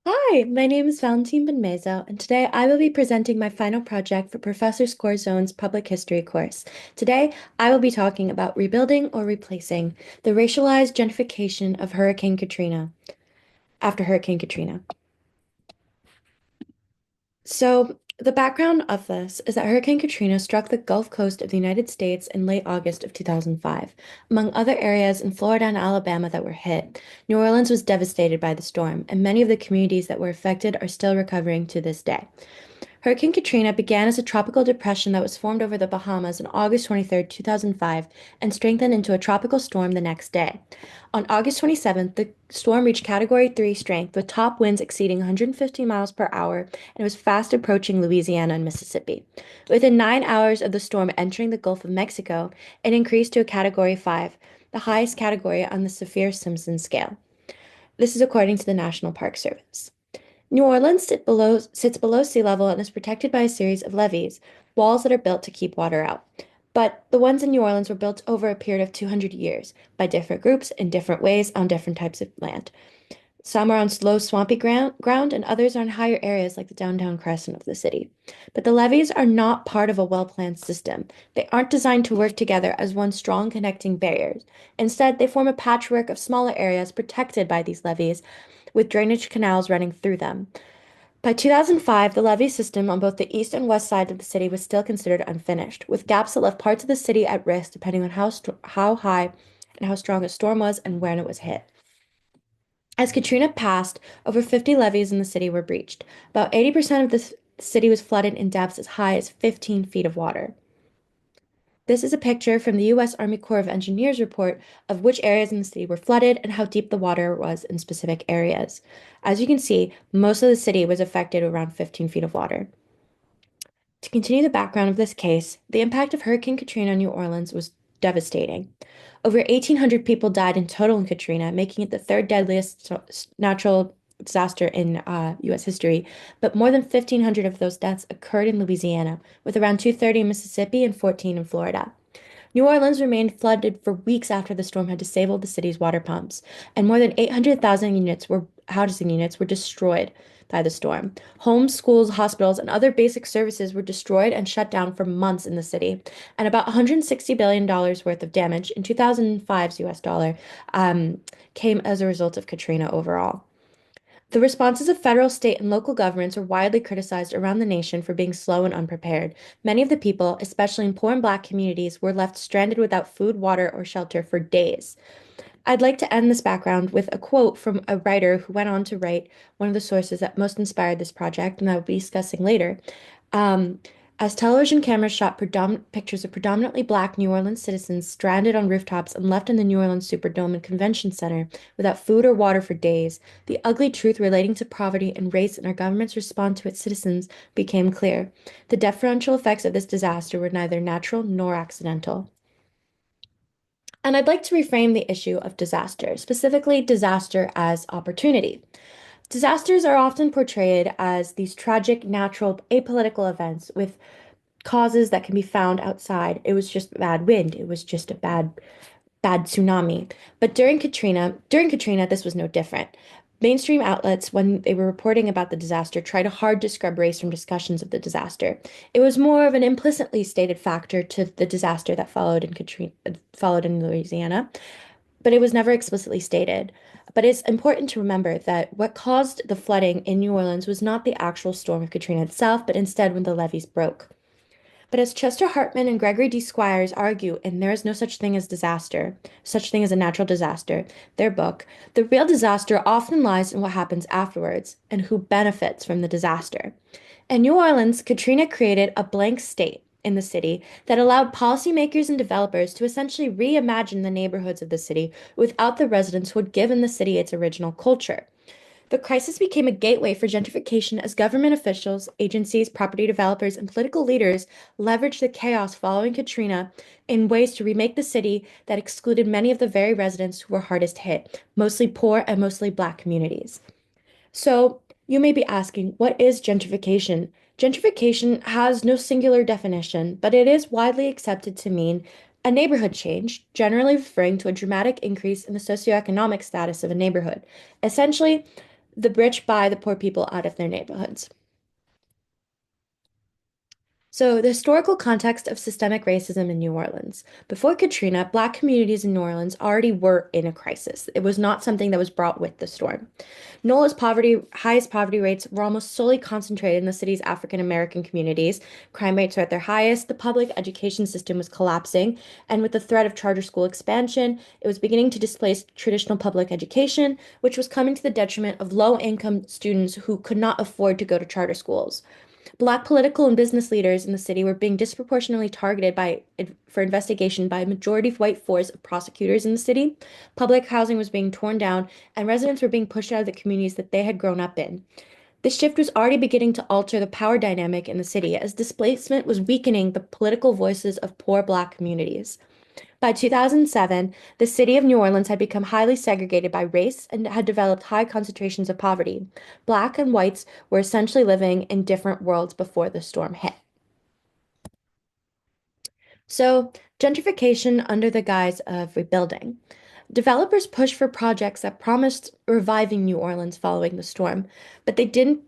Hi, my name is Valentine Benmezo, and today I will be presenting my final project for Professor Scorzone's Public History course. Today, I will be talking about rebuilding or replacing the racialized gentrification of Hurricane Katrina after Hurricane Katrina. The background of this is that Hurricane Katrina struck the Gulf Coast of the United States in late August of 2005. Among other areas in Florida and Alabama that were hit, New Orleans was devastated by the storm, and many of the communities that were affected are still recovering to this day. Hurricane Katrina began as a tropical depression that was formed over the Bahamas on August 23rd, 2005, and strengthened into a tropical storm the next day. On August 27th, the storm reached Category 3 strength with top winds exceeding 150 miles per hour, and it was fast approaching Louisiana and Mississippi. Within 9 hours of the storm entering the Gulf of Mexico, it increased to a Category 5, the highest category on the Saffir-Simpson scale. This is according to the National Park Service. New Orleans sits below sea level and is protected by a series of levees, walls that are built to keep water out. But the ones in New Orleans were built over a period of 200 years by different groups in different ways on different types of land. Some are on low, swampy ground, and others are in higher areas like the downtown crescent of the city. But the levees are not part of a well-planned system. They aren't designed to work together as one strong connecting barrier. Instead, they form a patchwork of smaller areas protected by these levees, with drainage canals running through them. By 2005, the levee system on both the east and west side of the city was still considered unfinished, with gaps that left parts of the city at risk depending on how high and how strong a storm was and when it was hit. As Katrina passed, over 50 levees in the city were breached. About 80% of the city was flooded in depths as high as 15 feet of water. This is a picture from the U.S. Army Corps of Engineers report of which areas in the city were flooded and how deep the water was in specific areas. As you can see, most of the city was affected around 15 feet of water. To continue the background of this case, the impact of Hurricane Katrina on New Orleans was devastating. Over 1,800 people died in total in Katrina, making it the third deadliest natural disaster in U.S. history, but more than 1,500 of those deaths occurred in Louisiana, with around 230 in Mississippi and 14 in Florida. New Orleans remained flooded for weeks after the storm had disabled the city's water pumps, and more than 800,000 housing units were destroyed by the storm. Homes, schools, hospitals, and other basic services were destroyed and shut down for months in the city, and about $160 billion worth of damage in 2005's US dollar came as a result of Katrina overall. The responses of federal, state, and local governments are widely criticized around the nation for being slow and unprepared. Many of the people, especially in poor and black communities, were left stranded without food, water, or shelter for days. I'd like to end this background with a quote from a writer who went on to write one of the sources that most inspired this project, and I will be discussing later. Um, as television cameras shot pictures of predominantly black New Orleans citizens stranded on rooftops and left in the New Orleans Superdome and Convention Center without food or water for days, the ugly truth relating to poverty and race in our government's response to its citizens became clear. The deferential effects of this disaster were neither natural nor accidental. And I'd like to reframe the issue of disaster, specifically disaster as opportunity. Disasters are often portrayed as these tragic, natural, apolitical events with causes that can be found outside. It was just bad wind. It was just a bad tsunami. But during Katrina, this was no different. Mainstream outlets, when they were reporting about the disaster, tried hard to scrub race from discussions of the disaster. It was more of an implicitly stated factor to the disaster that followed in Louisiana, but it was never explicitly stated. But it's important to remember that what caused the flooding in New Orleans was not the actual storm of Katrina itself, but instead when the levees broke. But as Chester Hartman and Gregory D. Squires argue in There Is No Such Thing as Disaster, Such Thing as a Natural Disaster, their book, the real disaster often lies in what happens afterwards and who benefits from the disaster. In New Orleans, Katrina created a blank state in the city that allowed policymakers and developers to essentially reimagine the neighborhoods of the city without the residents who had given the city its original culture. The crisis became a gateway for gentrification as government officials, agencies, property developers, and political leaders leveraged the chaos following Katrina in ways to remake the city that excluded many of the very residents who were hardest hit, mostly poor and mostly black communities. So, you may be asking, what is gentrification? Gentrification has no singular definition, but it is widely accepted to mean a neighborhood change, generally referring to a dramatic increase in the socioeconomic status of a neighborhood. Essentially, the rich buy the poor people out of their neighborhoods. So, the historical context of systemic racism in New Orleans. Before Katrina, Black communities in New Orleans already were in a crisis. It was not something that was brought with the storm. NOLA's highest poverty rates were almost solely concentrated in the city's African American communities. Crime rates were at their highest, the public education system was collapsing, and with the threat of charter school expansion, it was beginning to displace traditional public education, which was coming to the detriment of low-income students who could not afford to go to charter schools. Black political and business leaders in the city were being disproportionately targeted for investigation by a majority white force of prosecutors in the city. Public housing was being torn down, and residents were being pushed out of the communities that they had grown up in. This shift was already beginning to alter the power dynamic in the city as displacement was weakening the political voices of poor Black communities. By 2007, the city of New Orleans had become highly segregated by race and had developed high concentrations of poverty. Black and whites were essentially living in different worlds before the storm hit. So, gentrification under the guise of rebuilding. Developers pushed for projects that promised reviving New Orleans following the storm, but they didn't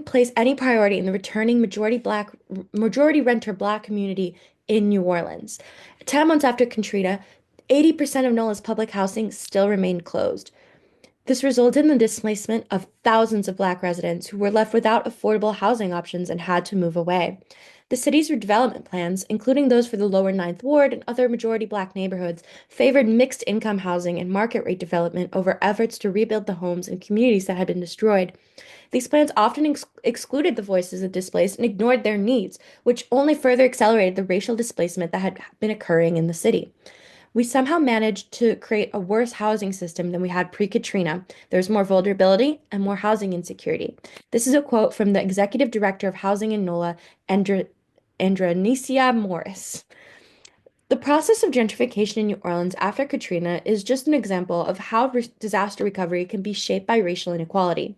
place any priority in the returning majority renter Black community in New Orleans. 10 months after Katrina, 80% of NOLA's public housing still remained closed. This resulted in the displacement of thousands of Black residents who were left without affordable housing options and had to move away. The city's redevelopment plans, including those for the lower Ninth Ward and other majority Black neighborhoods, favored mixed income housing and market rate development over efforts to rebuild the homes and communities that had been destroyed. These plans often excluded the voices of displaced and ignored their needs, which only further accelerated the racial displacement that had been occurring in the city. We somehow managed to create a worse housing system than we had pre-Katrina. There's more vulnerability and more housing insecurity. This is a quote from the executive director of housing in NOLA, Andronicia Morris. The process of gentrification in New Orleans after Katrina is just an example of how disaster recovery can be shaped by racial inequality.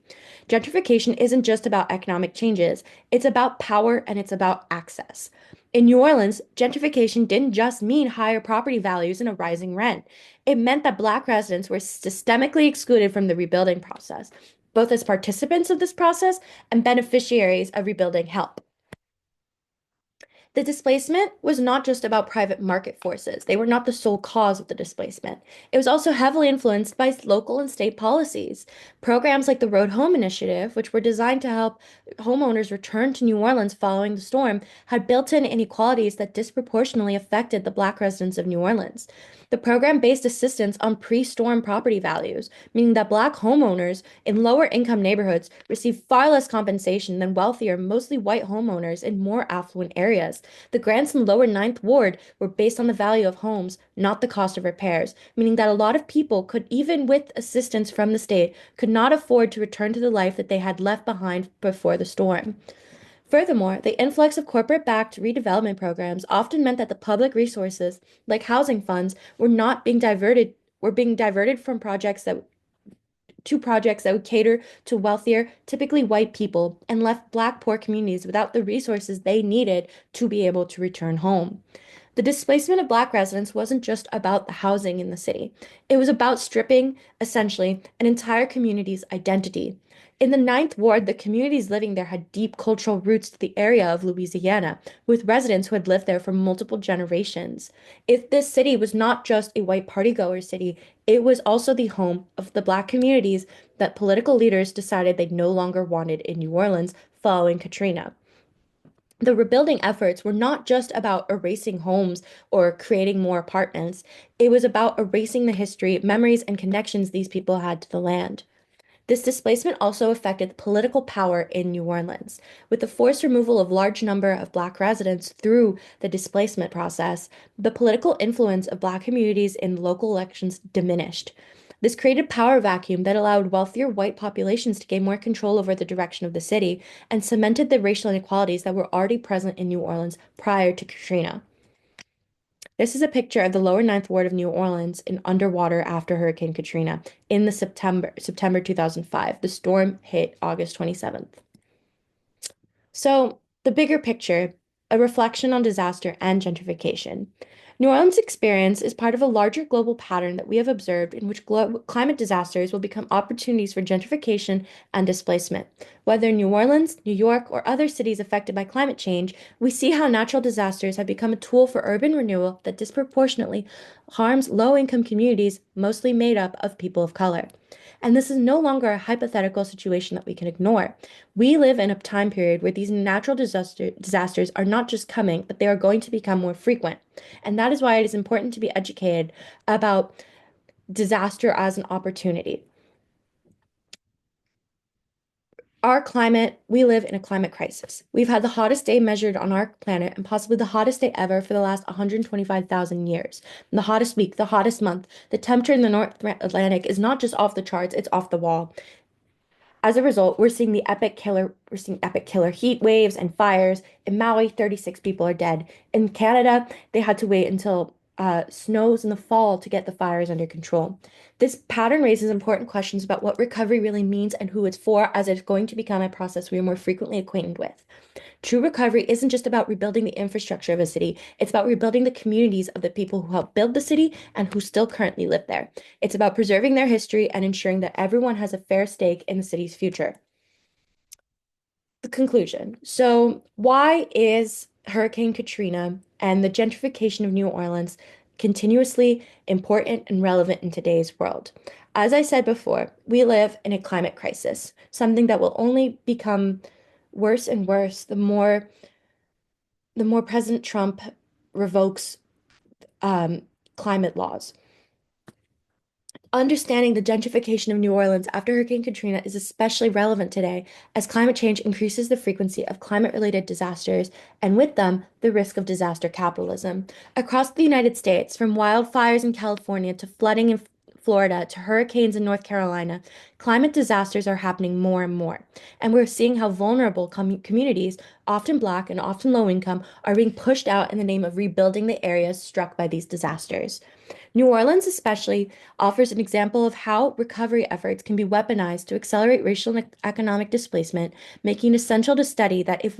Gentrification isn't just about economic changes, it's about power and it's about access. In New Orleans, gentrification didn't just mean higher property values and a rising rent. It meant that Black residents were systemically excluded from the rebuilding process, both as participants of this process and beneficiaries of rebuilding help. The displacement was not just about private market forces. They were not the sole cause of the displacement. It was also heavily influenced by local and state policies. Programs like the Road Home Initiative, which were designed to help homeowners return to New Orleans following the storm, had built-in inequalities that disproportionately affected the Black residents of New Orleans. The program based assistance on pre-storm property values, meaning that Black homeowners in lower income neighborhoods received far less compensation than wealthier, mostly white homeowners in more affluent areas. The grants in lower Ninth Ward were based on the value of homes, not the cost of repairs, meaning that a lot of people could, even with assistance from the state, could not afford to return to the life that they had left behind before the storm. Furthermore, the influx of corporate-backed redevelopment programs often meant that the public resources, like housing funds, were being diverted from projects that would cater to wealthier, typically white people, and left Black poor communities without the resources they needed to be able to return home. The displacement of Black residents wasn't just about the housing in the city. It was about stripping, essentially, an entire community's identity. In the Ninth Ward, the communities living there had deep cultural roots to the area of Louisiana, with residents who had lived there for multiple generations. If this city was not just a white partygoer city, it was also the home of the Black communities that political leaders decided they no longer wanted in New Orleans following Katrina. The rebuilding efforts were not just about erasing homes or creating more apartments. It was about erasing the history, memories, and connections these people had to the land. This displacement also affected political power in New Orleans. With the forced removal of large number of Black residents through the displacement process, the political influence of Black communities in local elections diminished. This created a power vacuum that allowed wealthier white populations to gain more control over the direction of the city and cemented the racial inequalities that were already present in New Orleans prior to Katrina. This is a picture of the lower Ninth Ward of New Orleans in underwater after Hurricane Katrina in the September 2005. The storm hit August 27th. So, the bigger picture, a reflection on disaster and gentrification. New Orleans' experience is part of a larger global pattern that we have observed in which climate disasters will become opportunities for gentrification and displacement. Whether in New Orleans, New York, or other cities affected by climate change, we see how natural disasters have become a tool for urban renewal that disproportionately harms low-income communities, mostly made up of people of color. And this is no longer a hypothetical situation that we can ignore. We live in a time period where these natural disasters are not just coming, but they are going to become more frequent. And that is why it is important to be educated about disaster as an opportunity. Our climate, we live in a climate crisis. We've had the hottest day measured on our planet and possibly the hottest day ever for the last 125,000 years. And the hottest week, the hottest month. The temperature in the North Atlantic is not just off the charts, it's off the wall. As a result, we're seeing epic killer heat waves and fires. In Maui, 36 people are dead. In Canada, they had to wait until snows in the fall to get the fires under control. This pattern raises important questions about what recovery really means and who it's for, as it's going to become a process we are more frequently acquainted with. True recovery isn't just about rebuilding the infrastructure of a city, it's about rebuilding the communities of the people who helped build the city and who still currently live there. It's about preserving their history and ensuring that everyone has a fair stake in the city's future. The conclusion. So, why is Hurricane Katrina and the gentrification of New Orleans continuously important and relevant in today's world? As I said before, we live in a climate crisis, something that will only become worse and worse the more President Trump revokes climate laws. Understanding the gentrification of New Orleans after Hurricane Katrina is especially relevant today as climate change increases the frequency of climate-related disasters and with them, the risk of disaster capitalism. Across the United States, from wildfires in California to flooding in Florida to hurricanes in North Carolina, climate disasters are happening more and more. And we're seeing how vulnerable communities, often Black and often low income, are being pushed out in the name of rebuilding the areas struck by these disasters. New Orleans, especially, offers an example of how recovery efforts can be weaponized to accelerate racial and economic displacement, making it essential to study if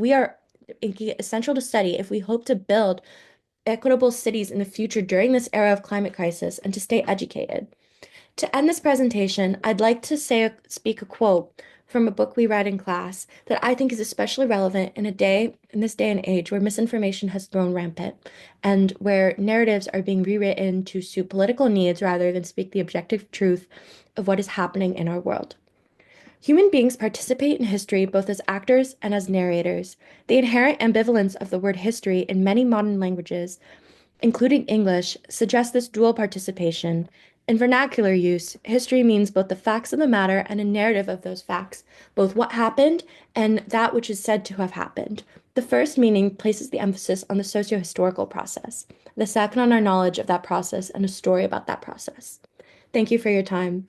we hope to build equitable cities in the future during this era of climate crisis and to stay educated. To end this presentation, I'd like to speak a quote from a book we read in class that I think is especially relevant in this day and age where misinformation has thrown rampant and where narratives are being rewritten to suit political needs rather than speak the objective truth of what is happening in our world. Human beings participate in history both as actors and as narrators. The inherent ambivalence of the word history in many modern languages including English, suggests this dual participation. In vernacular use, history means both the facts of the matter and a narrative of those facts, both what happened and that which is said to have happened. The first meaning places the emphasis on the socio-historical process, the second on our knowledge of that process and a story about that process. Thank you for your time.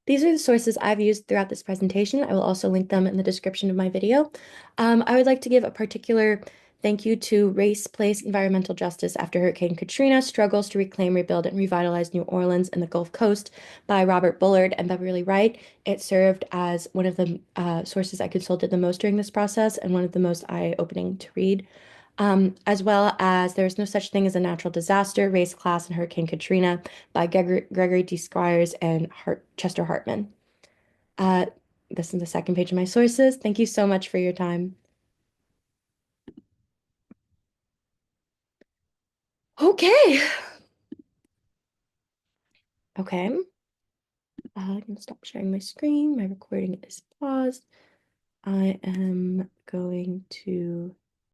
These are the sources I've used throughout this presentation. I will also link them in the description of my video. I would like to give a particular thank you to Race, Place, Environmental Justice After Hurricane Katrina, Struggles to Reclaim, Rebuild, and Revitalize New Orleans and the Gulf Coast by Robert Bullard and Beverly Wright. It served as one of the sources I consulted the most during this process and one of the most eye-opening to read. As well as There's No Such Thing as a Natural Disaster, Race, Class, and Hurricane Katrina by Gregory D. Squires and Chester Hartman. Uh, this is the second page of my sources. Thank you so much for your time. Okay. Okay. I'm gonna stop sharing my screen. My recording is paused. I am going to